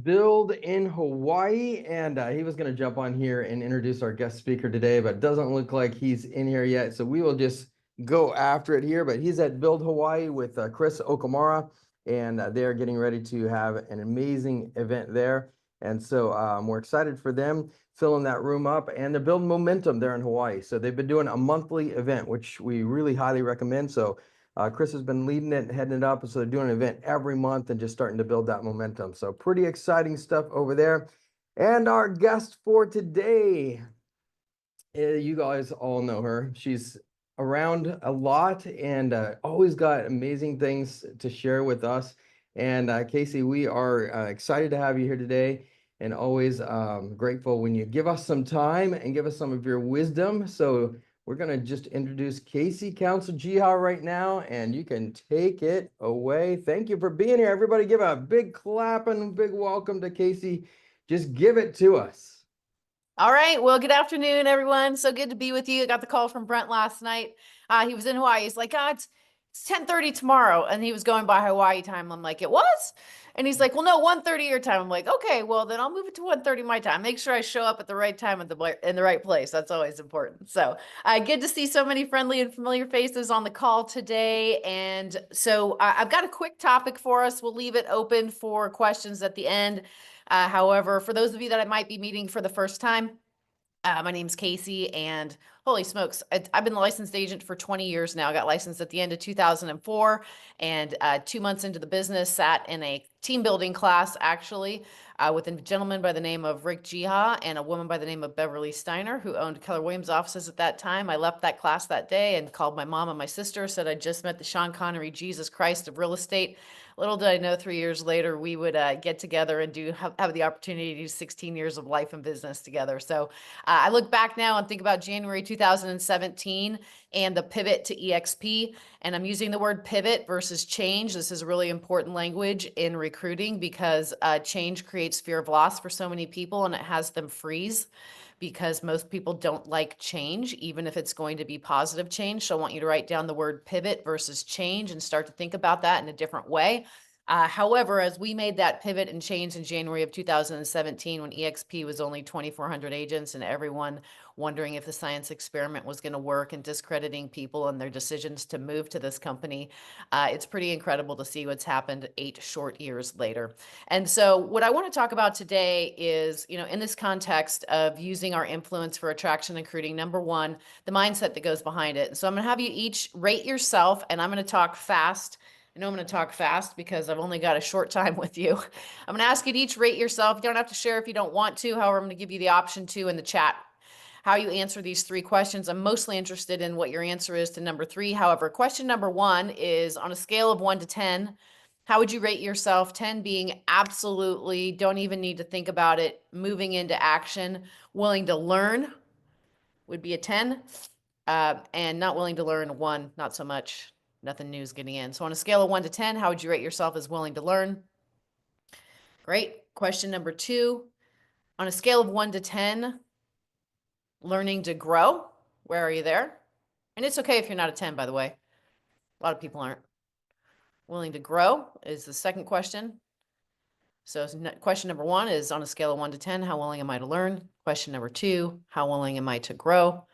Build in Hawaii, and he was going to jump on here and introduce our guest speaker today, but it doesn't look like he's in here yet, so we will just go after it here. But he's at Build Hawaii with Chris Okamura, and they're getting ready to have an amazing event there. And so we're excited for them filling that room up, and they're building momentum there in Hawaii. So they've been doing a monthly event, which we really highly recommend. So Chris has been leading it and heading it up. So they're doing an event every month and just starting to build that momentum. So pretty exciting stuff over there. And our guest for today, you guys all know her. She's around a lot and always got amazing things to share with us. And Casey, we are excited to have you here today and always grateful when you give us some time and give us some of your wisdom. So we're going to just introduce Casey Council Jiha right now, and you can take it away. Thank you for being here. Everybody give a big clap and a big welcome to Casey. Just give it to us. All right. Well, good afternoon, everyone. So good to be with you. I got the call from Brent last night. He was in Hawaii. He's like, it's 10:30 tomorrow. And he was going by Hawaii time. I'm like, it was? And he's like, well, no, 1:30 your time. I'm like, okay, well, then I'll move it to 1:30 my time. Make sure I show up at the right time in the right place. That's always important. So good to see so many friendly and familiar faces on the call today. And so I've got a quick topic for us. We'll leave it open for questions at the end. However, for those of you that I might be meeting for the first time, my name's Casey, and holy smokes, I've been the licensed agent for 20 years now. I got licensed at the end of 2004, and 2 months into the business, sat in a team building class, actually, with a gentleman by the name of Rick Jiha and a woman by the name of Beverly Steiner, who owned Keller Williams offices at that time. I left that class that day and called my mom and my sister, said I just met the Sean Connery, Jesus Christ of real estate. Little did I know 3 years later we would get together and have the opportunity to do 16 years of life and business together. So I look back now and think about January 2017 and the pivot to EXP. And I'm using the word pivot versus change. This is really important language in recruiting because change creates fear of loss for so many people, and it has them freeze because most people don't like change, even if it's going to be positive change. So I want you to write down the word pivot versus change and start to think about that in a different way. However, as we made that pivot and change in January of 2017, when EXP was only 2,400 agents and everyone wondering if the science experiment was going to work and discrediting people and their decisions to move to this company, it's pretty incredible to see what's happened 8 short years later. And so what I want to talk about today is, in this context of using our influence for attraction and recruiting, number one, the mindset that goes behind it. So I'm going to have you each rate yourself, and I'm going to talk fast. I know I'm going to talk fast because I've only got a short time with you. I'm going to ask you to each rate yourself. You don't have to share if you don't want to. However, I'm going to give you the option to in the chat how you answer these 3 questions. I'm mostly interested in what your answer is to number 3. However, question number 1 is on a scale of 1 to 10, how would you rate yourself? 10 being absolutely don't even need to think about it, moving into action, willing to learn would be a 10, and not willing to learn, 1, not so much. Nothing new is getting in. So on a scale of 1 to 10, how would you rate yourself as willing to learn? Great. Question number 2, on a scale of 1 to 10, learning to grow, where are you there? And it's okay if you're not a 10, by the way. A lot of people aren't. Willing to grow is the second question. So question number 1 is on a scale of 1 to 10, how willing am I to learn? Question number 2, how willing am I to grow?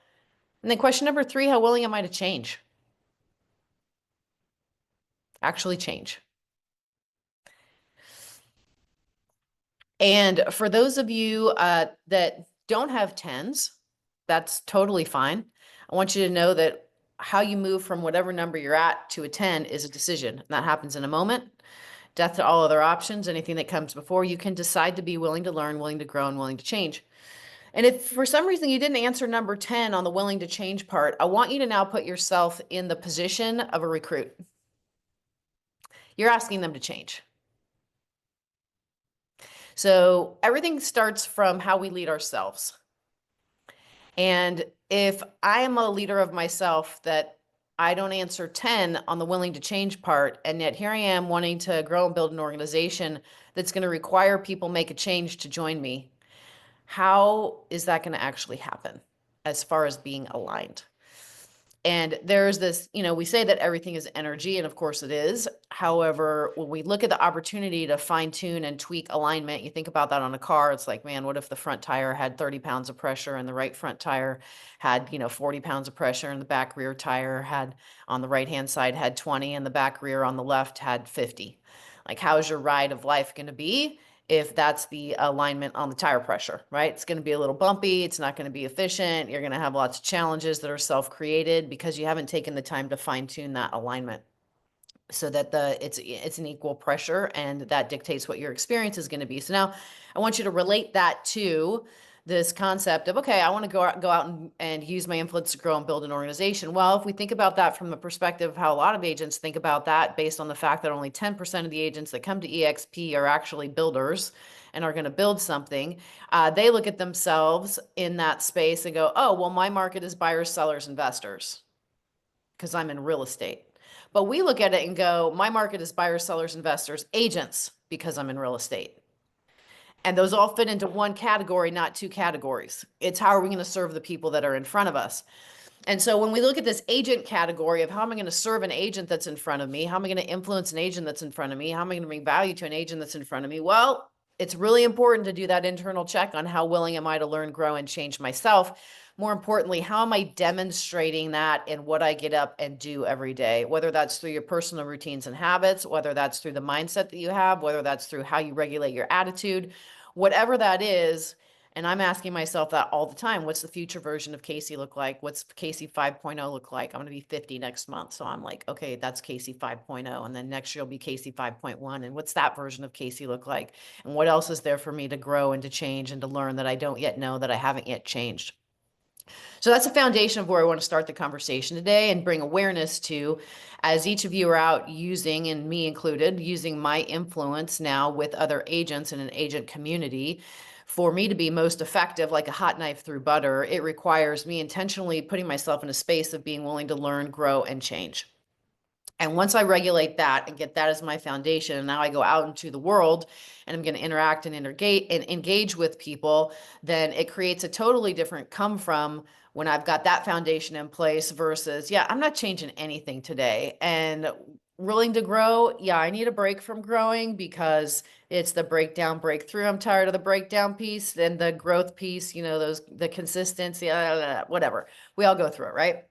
And then question number 3, how willing am I to change? Actually change. And for those of you that don't have 10s, that's totally fine. I want you to know that how you move from whatever number you're at to a 10 is a decision. And that happens in a moment. Death to all other options, anything that comes before, you can decide to be willing to learn, willing to grow, and willing to change. And if for some reason you didn't answer number 10 on the willing to change part, I want you to now put yourself in the position of a recruit. You're asking them to change. So everything starts from how we lead ourselves. And if I am a leader of myself that I don't answer 10 on the willing to change part, and yet here I am wanting to grow and build an organization that's going to require people make a change to join me, how is that going to actually happen as far as being aligned? And there's this, we say that everything is energy, and of course it is. However, when we look at the opportunity to fine tune and tweak alignment, you think about that on a car, it's like, man, what if the front tire had 30 pounds of pressure and the right front tire had, 40 pounds of pressure, and the back rear tire had on the right-hand side had 20 and the back rear on the left had 50. Like, how's your ride of life going to be if that's the alignment on the tire pressure, right? It's going to be a little bumpy. It's not going to be efficient. You're going to have lots of challenges that are self-created because you haven't taken the time to fine tune that alignment so that it's an equal pressure, and that dictates what your experience is going to be. So now I want you to relate that to this concept of, okay, I want to go out and use my influence to grow and build an organization. Well, if we think about that from the perspective of how a lot of agents think about that, based on the fact that only 10% of the agents that come to EXP are actually builders and are going to build something, they look at themselves in that space and go, oh, well, my market is buyers, sellers, investors, because I'm in real estate. But we look at it and go, my market is buyers, sellers, investors, agents, because I'm in real estate. And those all fit into one category, not two categories. It's how are we going to serve the people that are in front of us? And so when we look at this agent category of how am I going to serve an agent that's in front of me? How am I going to influence an agent that's in front of me? How am I going to bring value to an agent that's in front of me? Well, it's really important to do that internal check on how willing am I to learn, grow, and change myself. More importantly, how am I demonstrating that in what I get up and do every day, whether that's through your personal routines and habits, whether that's through the mindset that you have, whether that's through how you regulate your attitude, whatever that is. And I'm asking myself that all the time. What's the future version of Casey look like? What's Casey 5.0 look like? I'm going to be 50 next month. So I'm like, okay, that's Casey 5.0. And then next year will be Casey 5.1. And what's that version of Casey look like? And what else is there for me to grow and to change and to learn that I don't yet know, that I haven't yet changed? So that's the foundation of where I want to start the conversation today and bring awareness to, as each of you are out using, and me included, using my influence now with other agents in an agent community. For me to be most effective, like a hot knife through butter, it requires me intentionally putting myself in a space of being willing to learn, grow, and change. And once I regulate that and get that as my foundation, and now I go out into the world and I'm going to interact and engage with people, then it creates a totally different come from when I've got that foundation in place versus, yeah, I'm not changing anything today. And willing to grow, yeah, I need a break from growing because it's the breakdown, breakthrough. I'm tired of the breakdown piece and the growth piece, the consistency, whatever. We all go through it, right?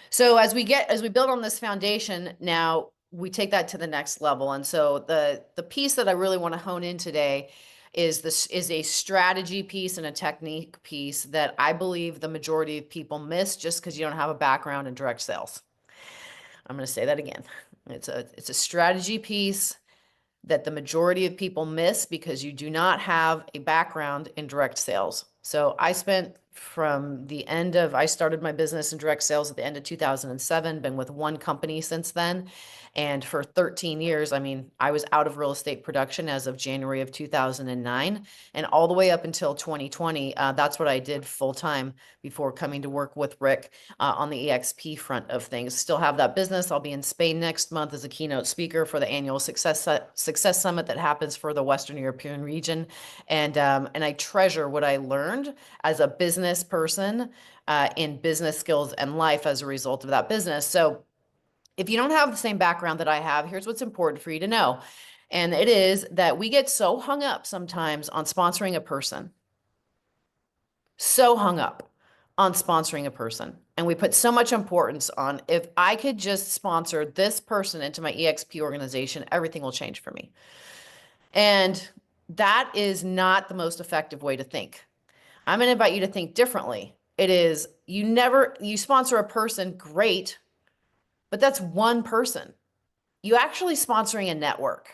So as we build on this foundation, now we take that to the next level. And so the piece that I really want to hone in today is a strategy piece and a technique piece that I believe the majority of people miss just because you don't have a background in direct sales. I'm going to say that again. It's a strategy piece that the majority of people miss because you do not have a background in direct sales. So I spent I started my business in direct sales at the end of 2007, been with one company since then. And for 13 years, I was out of real estate production as of January of 2009. And all the way up until 2020, that's what I did full time before coming to work with Rick on the EXP front of things. Still have that business. I'll be in Spain next month as a keynote speaker for the annual Success Summit that happens for the Western European region. And I treasure what I learned as a business person in business skills and life as a result of that business. So if you don't have the same background that I have, here's what's important for you to know. And it is that we get so hung up sometimes on sponsoring a person. So hung up on sponsoring a person. And we put so much importance on, if I could just sponsor this person into my EXP organization, everything will change for me. And that is not the most effective way to think. I'm going to invite you to think differently. It is, you sponsor a person, great, but that's one person. You actually sponsoring a network.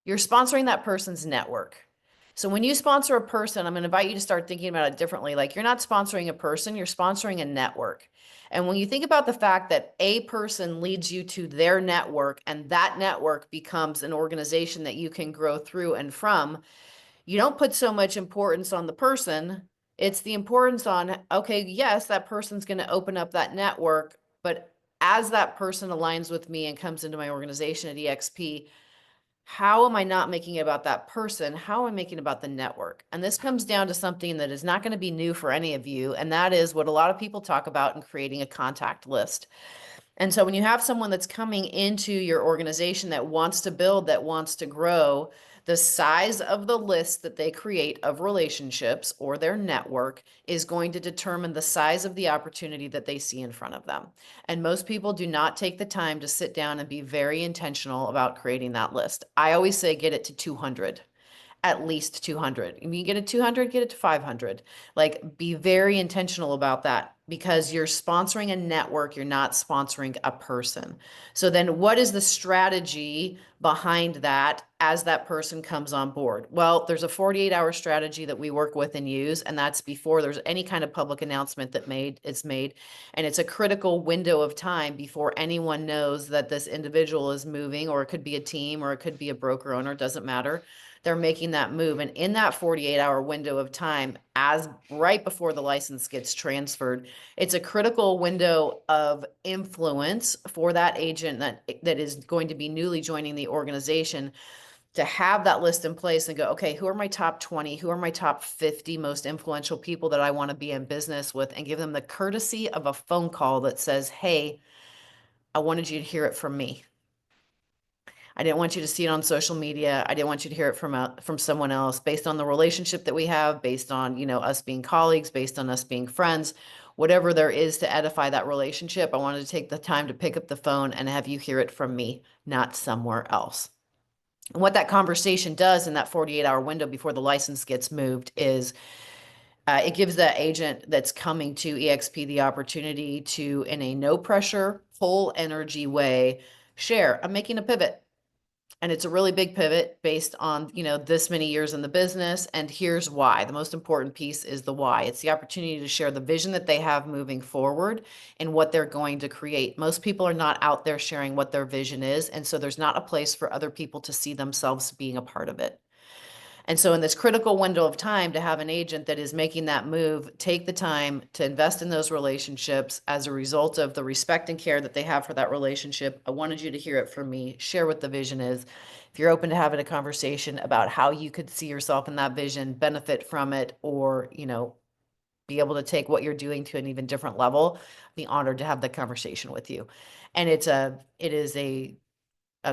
You're sponsoring that person's network. So when you sponsor a person, I'm going to invite you to start thinking about it differently. Like, you're not sponsoring a person, you're sponsoring a network. And when you think about the fact that a person leads you to their network and that network becomes an organization that you can grow through and from, you don't put so much importance on the person. It's the importance on, okay, yes, that person's going to open up that network, but as that person aligns with me and comes into my organization at EXP, how am I not making it about that person? How am I making it about the network? And this comes down to something that is not going to be new for any of you. And that is what a lot of people talk about in creating a contact list. And so when you have someone that's coming into your organization that wants to build, that wants to grow, the size of the list that they create of relationships or their network is going to determine the size of the opportunity that they see in front of them. And most people do not take the time to sit down and be very intentional about creating that list. I always say get it to 200, at least 200. If you get it 200, get it to 500. Like, be very intentional about that, because you're sponsoring a network, you're not sponsoring a person. So then what is the strategy behind that as that person comes on board? Well, there's a 48-hour strategy that we work with and use, and that's before there's any kind of public announcement that is made. And it's a critical window of time before anyone knows that this individual is moving, or it could be a team, or it could be a broker owner, it doesn't matter. They're making that move. And in that 48-hour window of time, as right before the license gets transferred, it's a critical window of influence for that agent that is going to be newly joining the organization, to have that list in place and go, okay, who are my top 20? Who are my top 50 most influential people that I want to be in business with? And give them the courtesy of a phone call that says, hey, I wanted you to hear it from me. I didn't want you to see it on social media. I didn't want you to hear it from someone else, based on the relationship that we have, based on, us being colleagues, based on us being friends, whatever there is to edify that relationship. I wanted to take the time to pick up the phone and have you hear it from me, not somewhere else. And what that conversation does in that 48-hour window before the license gets moved is it gives that agent that's coming to EXP the opportunity to, in a no pressure, full energy way, share, I'm making a pivot. And it's a really big pivot based on, this many years in the business. And here's why. The most important piece is the why. It's the opportunity to share the vision that they have moving forward and what they're going to create. Most people are not out there sharing what their vision is. And so there's not a place for other people to see themselves being a part of it. And so in this critical window of time, to have an agent that is making that move, take the time to invest in those relationships as a result of the respect and care that they have for that relationship. I wanted you to hear it from me, share what the vision is. If you're open to having a conversation about how you could see yourself in that vision, benefit from it, or, be able to take what you're doing to an even different level, I'd be honored to have the conversation with you. And it is a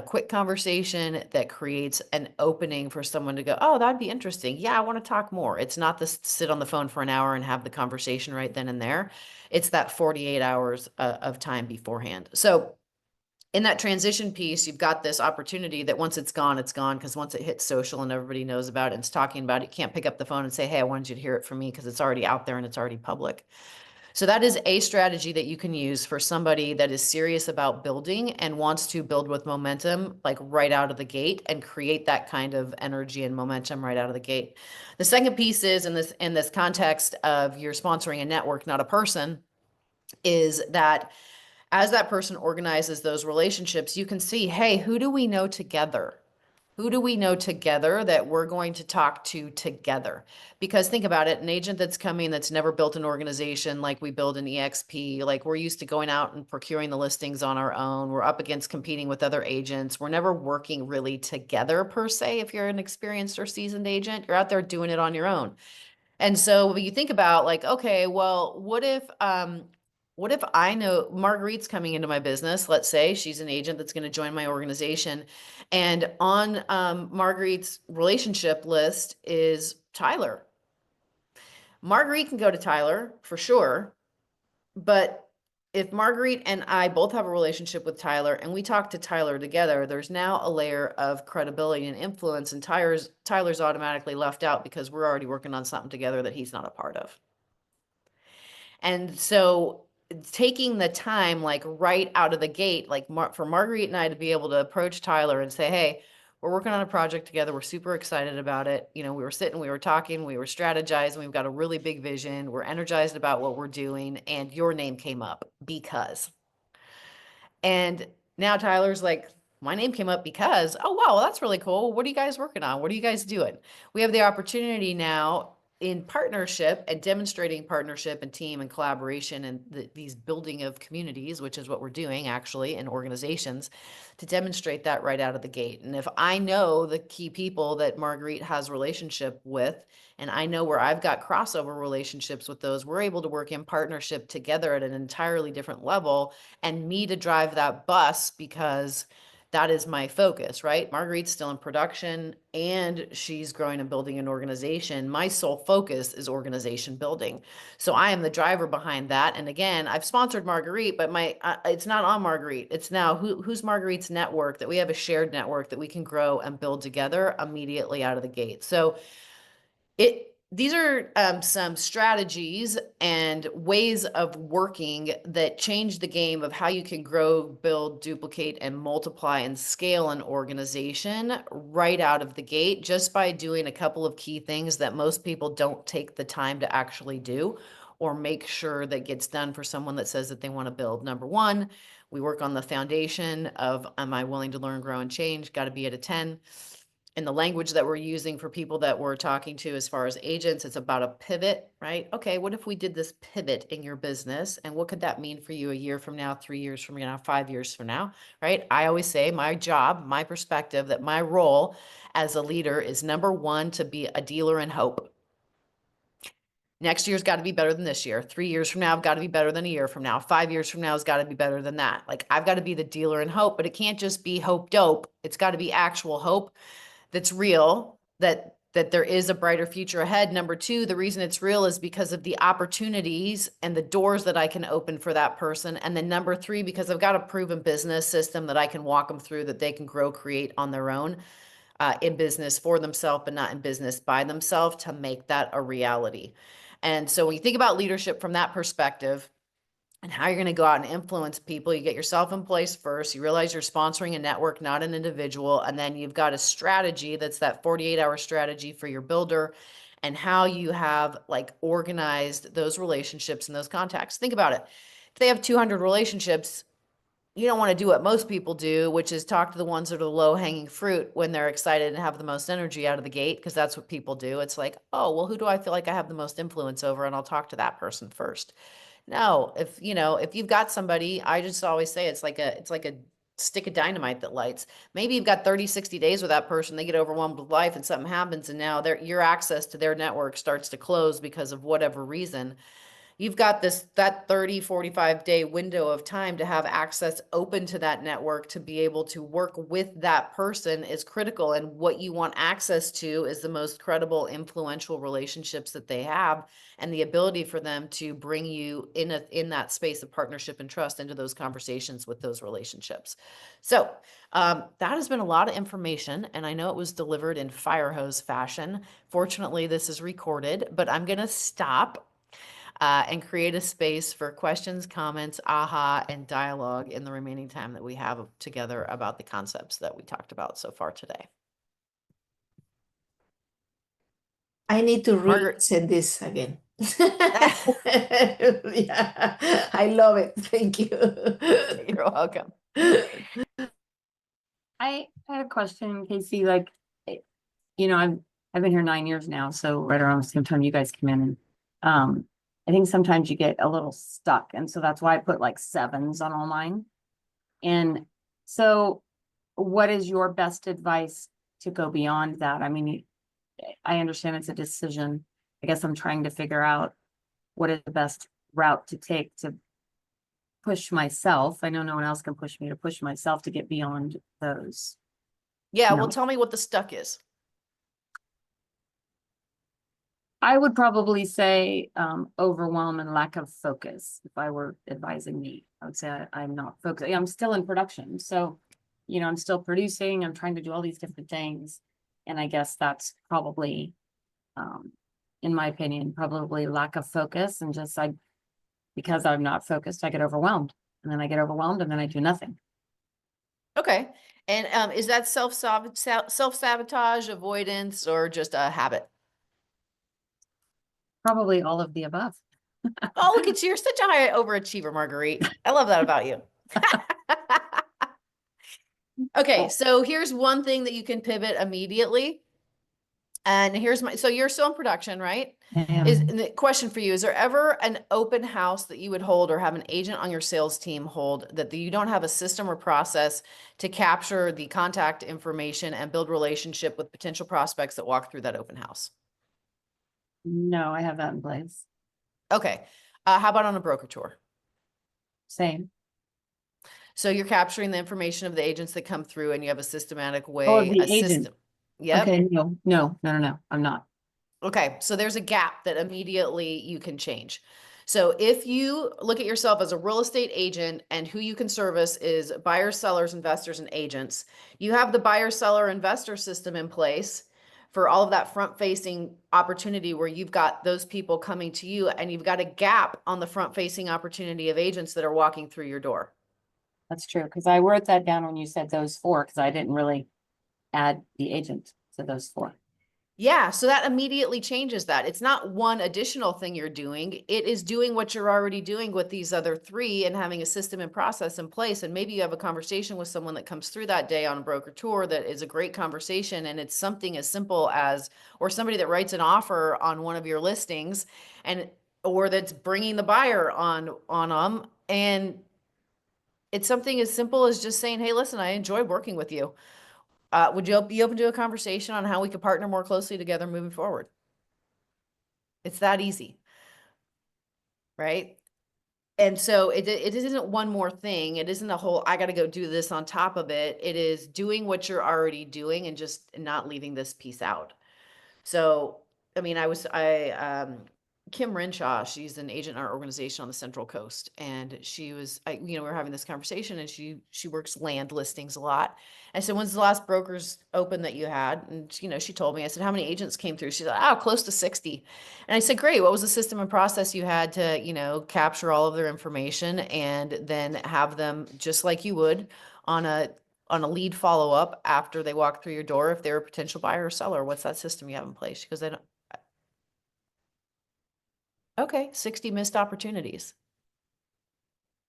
quick conversation that creates an opening for someone to go, oh, that'd be interesting. Yeah, I want to talk more. It's not this sit on the phone for an hour and have the conversation right then and there. It's that 48 hours of time beforehand. So in that transition piece, you've got this opportunity that once it's gone, it's gone. Because once it hits social and everybody knows about it and it's talking about it, you can't pick up the phone and say, hey, I wanted you to hear it from me, because it's already out there and it's already public. So that is a strategy that you can use for somebody that is serious about building and wants to build with momentum, like right out of the gate, and create that kind of energy and momentum right out of the gate. The second piece is, in this context of you're sponsoring a network, not a person, is that as that person organizes those relationships, you can see, hey, who do we know together? Who do we know together that we're going to talk to together? Because think about it, an agent that's coming that's never built an organization like we build an EXP, like we're used to going out and procuring the listings on our own. We're up against competing with other agents. We're never working really together per se. If you're an experienced or seasoned agent, you're out there doing it on your own. And so when you think about, like, okay, well, what if I know Marguerite's coming into my business? Let's say she's an agent that's going to join my organization. And on Marguerite's relationship list is Tyler. Marguerite can go to Tyler for sure. But if Marguerite and I both have a relationship with Tyler and we talk to Tyler together, there's now a layer of credibility and influence, and Tyler's automatically left out because we're already working on something together that he's not a part of. And so taking the time, like right out of the gate, like for Marguerite and I to be able to approach Tyler and say, hey, we're working on a project together. We're super excited about it. We were sitting, we were talking, we were strategizing. We've got a really big vision. We're energized about what we're doing. And your name came up because. And now Tyler's like, my name came up because, oh, wow, that's really cool. What are you guys working on? What are you guys doing? We have the opportunity now in partnership and demonstrating partnership and team and collaboration and these building of communities, which is what we're doing actually in organizations, to demonstrate that right out of the gate. And if I know the key people that Marguerite has relationship with, and I know where I've got crossover relationships with those, we're able to work in partnership together at an entirely different level, and me to drive that bus because that is my focus, right? Marguerite's still in production and she's growing and building an organization. My sole focus is organization building. So I am the driver behind that. And again, I've sponsored Marguerite, but it's not on Marguerite. It's now who's Marguerite's network, that we have a shared network that we can grow and build together immediately out of the gate. So these are some strategies and ways of working that change the game of how you can grow, build, duplicate, and multiply and scale an organization right out of the gate, just by doing a couple of key things that most people don't take the time to actually do or make sure that gets done for someone that says that they want to build. Number one, we work on the foundation of, am I willing to learn, grow, and change? Got to be at a 10. In the language that we're using for people that we're talking to as far as agents, it's about a pivot, right? Okay, what if we did this pivot in your business? And what could that mean for you a year from now, 3 years from now, 5 years from now, right? I always say my job, my perspective, that my role as a leader is number one, to be a dealer in hope. Next year's got to be better than this year. 3 years from now, I've got to be better than a year from now. 5 years from now has got to be better than that. Like, I've got to be the dealer in hope, but it can't just be hope dope. It's got to be actual hope that's real, that there is a brighter future ahead. Number two, the reason it's real is because of the opportunities and the doors that I can open for that person. And then number three, because I've got a proven business system that I can walk them through, that they can grow, create on their own, in business for themselves, but not in business by themselves, to make that a reality. And so when you think about leadership from that perspective, and how you're going to go out and influence people, you get yourself in place first. You realize you're sponsoring a network, not an individual. And then you've got a strategy that's that 48-hour strategy for your builder, and how you have like organized those relationships and those contacts. Think about it. If they have 200 relationships, you don't want to do what most people do, which is talk to the ones that are the low hanging fruit when they're excited and have the most energy out of the gate, because that's what people do. It's like, oh, well, who do I feel like I have the most influence over? And I'll talk to that person first. No, if you've got somebody, I just always say it's like a stick of dynamite that lights. Maybe you've got 30, 60 days with that person, they get overwhelmed with life and something happens, and now your access to their network starts to close because of whatever reason. You've got that 30, 45-day window of time to have access open to that network, to be able to work with that person is critical. And what you want access to is the most credible, influential relationships that they have, and the ability for them to bring you in that space of partnership and trust into those conversations with those relationships. So that has been a lot of information, and I know it was delivered in fire hose fashion. Fortunately, this is recorded, but I'm going to stop and create a space for questions, comments, aha, and dialogue in the remaining time that we have together about the concepts that we talked about so far today. I need to Margaret. send this again. Yeah, I love it. Thank you. You're welcome. I had a question, Casey. Like, I've been here 9 years now, so right around the same time you guys came in. And I think sometimes you get a little stuck, and so that's why I put like 7s on all mine. And so, what is your best advice to go beyond that? I mean, I understand it's a decision. I guess I'm trying to figure out what is the best route to take to push myself. I know no one else can push me, to push myself to get beyond those. Yeah, No. well, tell me what the stuck is. I would probably say overwhelm and lack of focus. If I were advising me, I would say I'm not focused. I'm still in production. So, I'm still producing. I'm trying to do all these different things. And I guess that's probably, in my opinion, probably lack of focus. And just because I'm not focused, I get overwhelmed. And then I get overwhelmed and then I do nothing. Okay. And is that self-sabotage, avoidance, or just a habit? Probably all of the above. Oh, look at you. You're such a high overachiever, Marguerite. I love that about you. Okay, so here's one thing that you can pivot immediately. And here's my, so you're still in production, right? Yeah. And the question for you, is there ever an open house that you would hold or have an agent on your sales team hold that you don't have a system or process to capture the contact information and build relationship with potential prospects that walk through that open house? No, I have that in place. Okay. How about on a broker tour? Same. So you're capturing the information of the agents that come through and you have a systematic Oh, way, the a agent. system. Yep. Okay, no, I'm not. Okay, so there's a gap that immediately you can change. So if you look at yourself as a real estate agent and who you can service is buyers, sellers, investors, and agents, you have the buyer, seller, investor system in place for all of that front facing opportunity where you've got those people coming to you and you've got a gap on the front facing opportunity of agents that are walking through your door. That's true, because I wrote that down when you said those four, because I didn't really add the agent to those four. Yeah, so that immediately changes that. It's not one additional thing you're doing. It is doing what you're already doing with these other three and having a system and process in place. And maybe you have a conversation with someone that comes through that day on a broker tour that is a great conversation. And it's something as simple as, or somebody that writes an offer on one of your listings and, or that's bringing the buyer on them. And it's something as simple as just saying, hey, listen, I enjoy working with you. Would you be open to a conversation on how we could partner more closely together moving forward? It's that easy, right? And so it isn't one more thing. It isn't a whole, I got to go do this on top of it. It is doing what you're already doing and just not leaving this piece out. So, I mean, Kim Renshaw, she's an agent in our organization on the Central Coast. And we were having this conversation and she works land listings a lot. I said, when's the last brokers open that you had? And, she told me, I said, how many agents came through? She said, oh, close to 60. And I said, great. What was the system and process you had to, capture all of their information and then have them just like you would on a lead follow-up after they walk through your door, if they're a potential buyer or seller, what's that system you have in place? She goes, okay, 60 missed opportunities.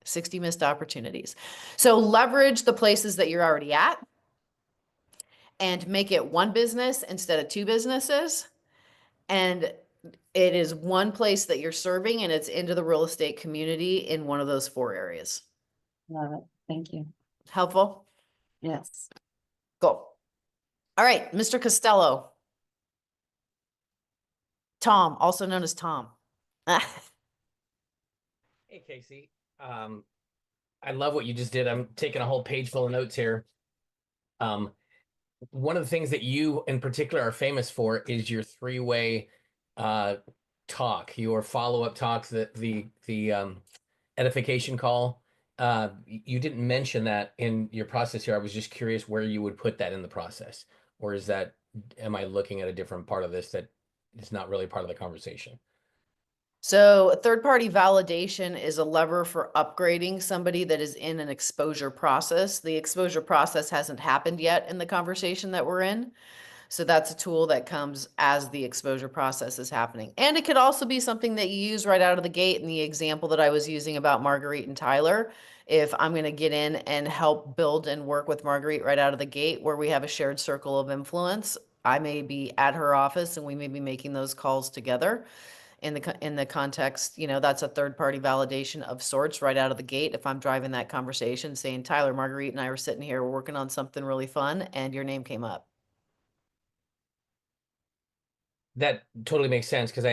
60 missed opportunities. So leverage the places that you're already at and make it one business instead of two businesses. And it is one place that you're serving and it's into the real estate community in one of those four areas. Love it. Thank you. Helpful? Yes. Cool. All right, Mr. Costello. Tom, also known as Tom. Hey, Casey. I love what you just did. I'm taking a whole page full of notes here. One of the things that you in particular are famous for is your three-way talk, your follow-up talks, the edification call. You didn't mention that in your process here. I was just curious where you would put that in the process, or am I looking at a different part of this that is not really part of the conversation? So third-party validation is a lever for upgrading somebody that is in an exposure process. The exposure process hasn't happened yet in the conversation that we're in. So that's a tool that comes as the exposure process is happening. And it could also be something that you use right out of the gate in the example that I was using about Marguerite and Tyler. If I'm going to get in and help build and work with Marguerite right out of the gate where we have a shared circle of influence, I may be at her office and we may be making those calls together. In the context, that's a third party validation of sorts right out of the gate. If I'm driving that conversation saying, Tyler, Marguerite and I were sitting here, we're working on something really fun and your name came up. That totally makes sense because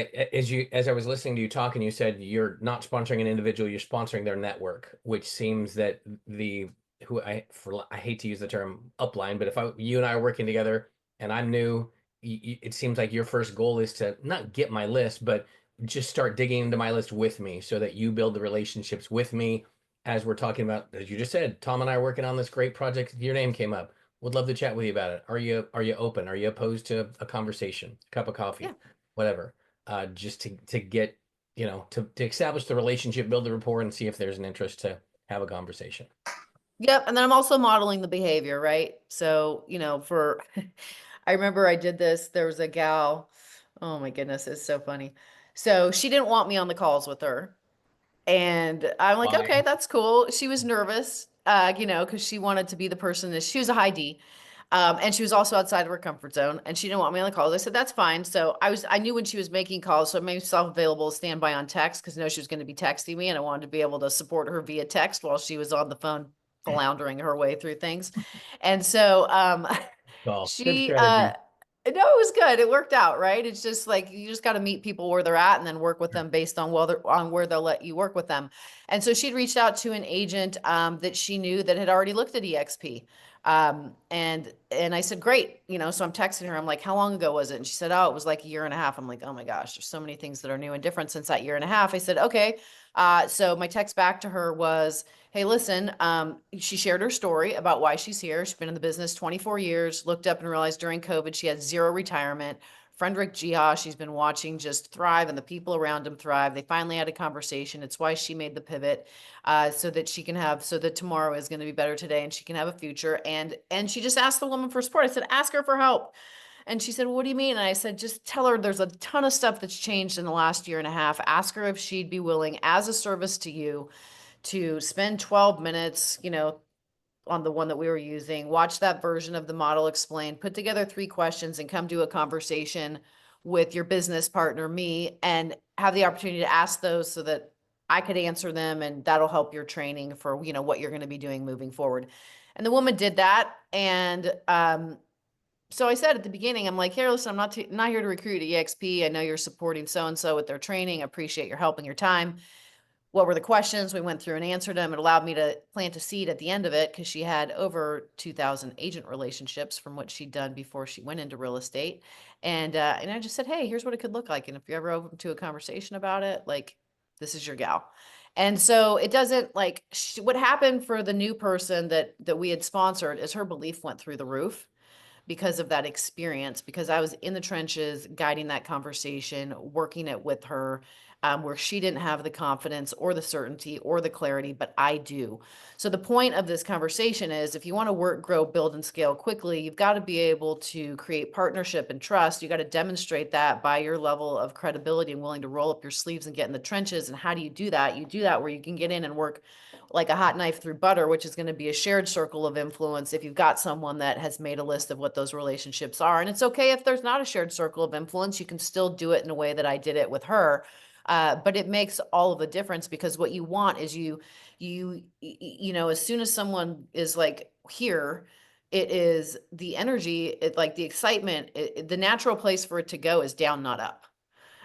as I was listening to you talk and you said you're not sponsoring an individual, you're sponsoring their network, which seems that I hate to use the term upline, but if you and I are working together and I'm new, it seems like your first goal is to not get my list, but just start digging into my list with me so that you build the relationships with me as we're talking about, as you just said, Tom and I are working on this great project. Your name came up. Would love to chat with you about it. Are you open? Are you opposed to a conversation, cup of coffee, Yeah. whatever? Just to get, to establish the relationship, build the rapport, and see if there's an interest to have a conversation. Yep. And then I'm also modeling the behavior, right? So, I remember I did this, there was a gal, oh my goodness, it's so funny. So she didn't want me on the calls with her. And I'm like, Why? okay, that's cool. She was nervous, because she wanted to be the person that she was a high D. And she was also outside of her comfort zone, and she didn't want me on the calls. I said, that's fine. So I knew when she was making calls, so I made myself available to stand by on text because I know she was going to be texting me, and I wanted to be able to support her via text while she was on the phone floundering her way through things. And so, Well, good she, strategy. no, it was good. It worked out, right? It's just like, you just got to meet people where they're at and then work with them based on where they'll let you work with them. And so she'd reached out to an agent, that she knew that had already looked at EXP. And I said, great, so I'm texting her. I'm like, how long ago was it? And she said, oh, it was like a year and a half. I'm like, oh my gosh, there's so many things that are new and different since that year and a half. I said, okay. So my text back to her was, hey, listen, she shared her story about why she's here. She's been in the business 24 years, looked up and realized during COVID, she had 0 retirement. Frederick Gia, she's been watching just thrive and the people around him thrive. They finally had a conversation. It's why she made the pivot, so that tomorrow is going to be better today and she can have a future. And she just asked the woman for support. I said, ask her for help. And she said, well, what do you mean? And I said, just tell her there's a ton of stuff that's changed in the last year and a half. Ask her if she'd be willing, as a service to you, to spend 12 minutes, on the one that we were using, watch that version of the model explained, put together 3 questions and come to a conversation with your business partner, me, and have the opportunity to ask those so that I could answer them, and that'll help your training for, what you're going to be doing moving forward. And the woman did that. And, so I said at the beginning, I'm like, here, listen, I'm not here to recruit EXP. I know you're supporting so-and-so with their training. I appreciate your help and your time. What were the questions? We went through and answered them. It allowed me to plant a seed at the end of it because she had over 2,000 agent relationships from what she'd done before she went into real estate. And I just said, hey, here's what it could look like. And if you're ever open to a conversation about it, like, this is your gal. And so it doesn't, like, what happened for the new person that we had sponsored is her belief went through the roof because of that experience, because I was in the trenches guiding that conversation, working it with her, where she didn't have the confidence or the certainty or the clarity, but I do. So the point of this conversation is, if you want to work, grow, build, and scale quickly, you've got to be able to create partnership and trust. You got to demonstrate that by your level of credibility and willing to roll up your sleeves and get in the trenches. And how do you do that? You do that where you can get in and work like a hot knife through butter, which is going to be a shared circle of influence if you've got someone that has made a list of what those relationships are. And it's okay if there's not a shared circle of influence. You can still do it in a way that I did it with her. But it makes all of the difference, because what you want is as soon as someone is like here, it is the energy, like the excitement, the natural place for it to go is down, not up.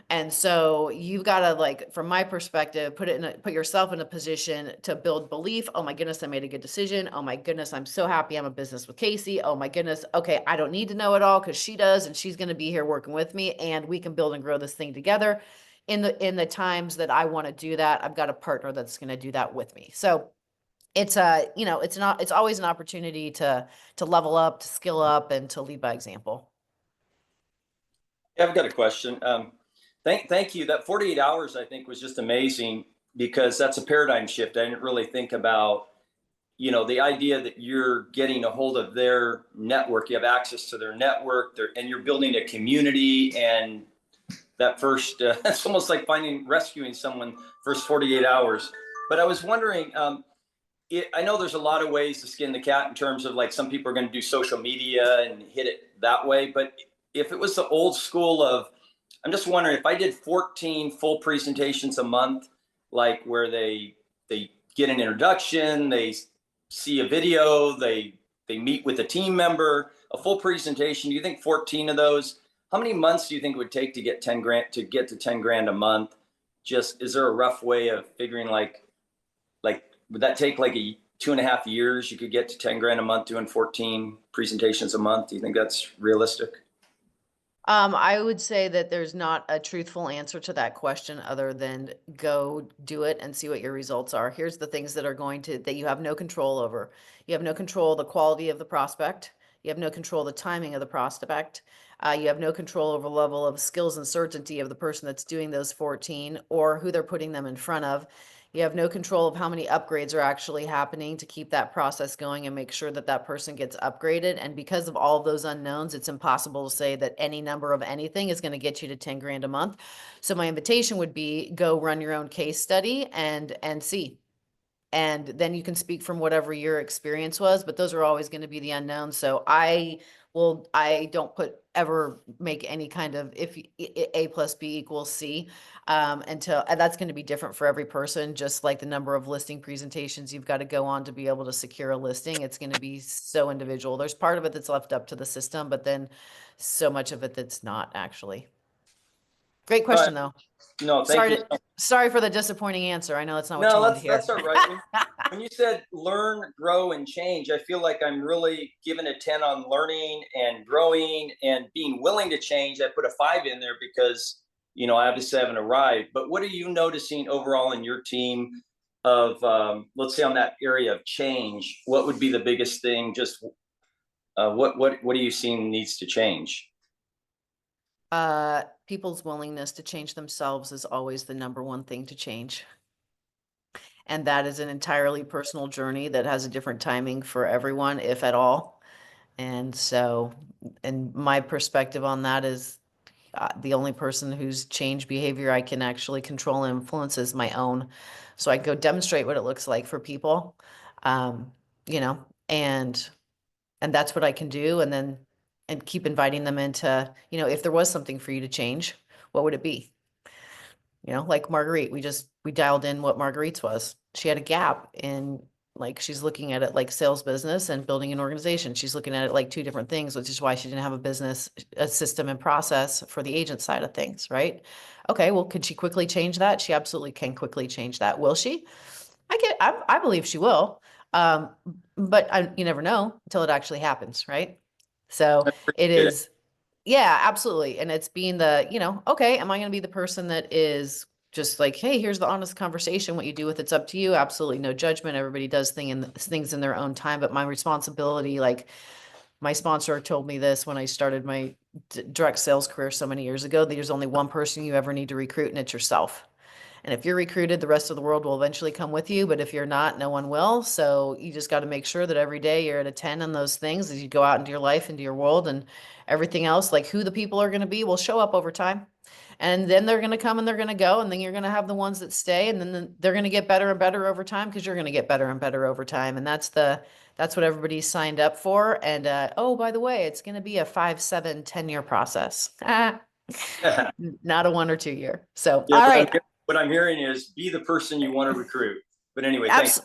And so you've got to, like, from my perspective, put yourself in a position to build belief. Oh my goodness, I made a good decision. Oh my goodness, I'm so happy I'm a business with Casey. Oh my goodness. Okay, I don't need to know it all because she does, and she's going to be here working with me, and we can build and grow this thing together. In the times that I want to do that, I've got a partner that's going to do that with me. So it's it's always an opportunity to level up, to skill up, and to lead by example. Yeah, I've got a question. Thank you. That 48 hours, I think, was just amazing, because that's a paradigm shift. I didn't really think about, the idea that you're getting a hold of their network. You have access to their network, and you're building a community. And that first, it's almost like rescuing someone first 48 hours. But I was wondering, I know there's a lot of ways to skin the cat in terms of, like, some people are going to do social media and hit it that way. But if it was the old school of, I'm just wondering, if I did 14 full presentations a month, like where they get an introduction, they see a video, they meet with a team member, a full presentation. Do you think 14 of those, how many months do you think it would take to get 10 grand, to get to 10 grand a month? Just, is there a rough way of figuring, like would that take like 2.5 years? You could get to 10 grand a month doing 14 presentations a month. Do you think that's realistic? I would say that there's not a truthful answer to that question other than go do it and see what your results are. Here's the things that you have no control over. You have no control of the quality of the prospect. You have no control of the timing of the prospect. You have no control over the level of skills and certainty of the person that's doing those 14 or who they're putting them in front of. You have no control of how many upgrades are actually happening to keep that process going and make sure that that person gets upgraded. And because of all of those unknowns, it's impossible to say that any number of anything is going to get you to 10 grand a month. So my invitation would be, go run your own case study and see. And then you can speak from whatever your experience was, but those are always going to be the unknowns. So I don't make any kind of if A plus B equals C until that's going to be different for every person, just like the number of listing presentations you've got to go on to be able to secure a listing. It's going to be so individual. There's part of it that's left up to the system, but then so much of it that's not actually. Great question though. No, thank you. Sorry for the disappointing answer. I know that's not what you No, wanted to hear. that's all right. When you said learn, grow, and change, I feel like I'm really giving a 10 on learning and growing and being willing to change. I put a 5 in there because, I obviously haven't arrived. But what are you noticing overall in your team of, let's say on that area of change, what would be the biggest thing? Just what are you seeing needs to change? People's willingness to change themselves is always the number one thing to change. And that is an entirely personal journey that has a different timing for everyone, if at all. And so, and my perspective on that is the only person whose change behavior I can actually control and influence is my own. So I go demonstrate what it looks like for people, and that's what I can do. And keep inviting them into, if there was something for you to change, what would it be? Like Marguerite, we dialed in what Marguerite's was. She had a gap in, like, she's looking at it like sales business and building an organization. She's looking at it like two different things, which is why she didn't have a system and process for the agent side of things, right? Okay, well, could she quickly change that? She absolutely can quickly change that. Will she? I believe she will. But you never know until it actually happens, right? So it is. Yeah, absolutely. And it's being okay, am I going to be the person that is just like, hey, here's the honest conversation. What you do with it's up to you. Absolutely no judgment. Everybody does things in their own time. But my responsibility, like my sponsor told me this when I started my direct sales career so many years ago, there's only one person you ever need to recruit, and it's yourself. And if you're recruited, the rest of the world will eventually come with you. But if you're not, no one will. So you just got to make sure that every day you're at a 10 on those things as you go out into your life, into your world, and everything else, like who the people are going to be will show up over time. And then they're going to come and they're going to go. And then you're going to have the ones that stay. And then they're going to get better and better over time because you're going to get better and better over time. And that's what everybody's signed up for. And oh, by the way, it's going to be a 5, 7, 10-year process. Not a 1 or 2 year. So, Yeah, all right. what I'm hearing is be the person you want to recruit. But anyway, thanks.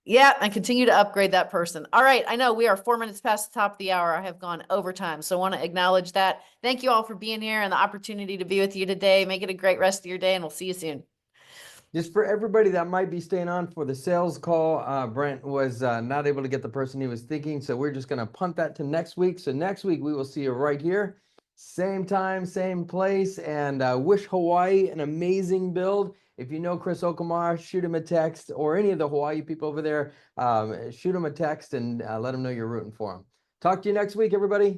Yeah, and continue to upgrade that person. All right, I know we are 4 minutes past the top of the hour. I have gone overtime, so I want to acknowledge that. Thank you all for being here and the opportunity to be with you today. Make it a great rest of your day, and we'll see you soon. Just for everybody that might be staying on for the sales call, Brent was not able to get the person he was thinking, so we're just going to punt that to next week. So next week, we will see you right here. Same time, same place, and wish Hawaii an amazing build. If you know Chris Okamar, shoot him a text, or any of the Hawaii people over there, shoot him a text and let him know you're rooting for him. Talk to you next week, everybody.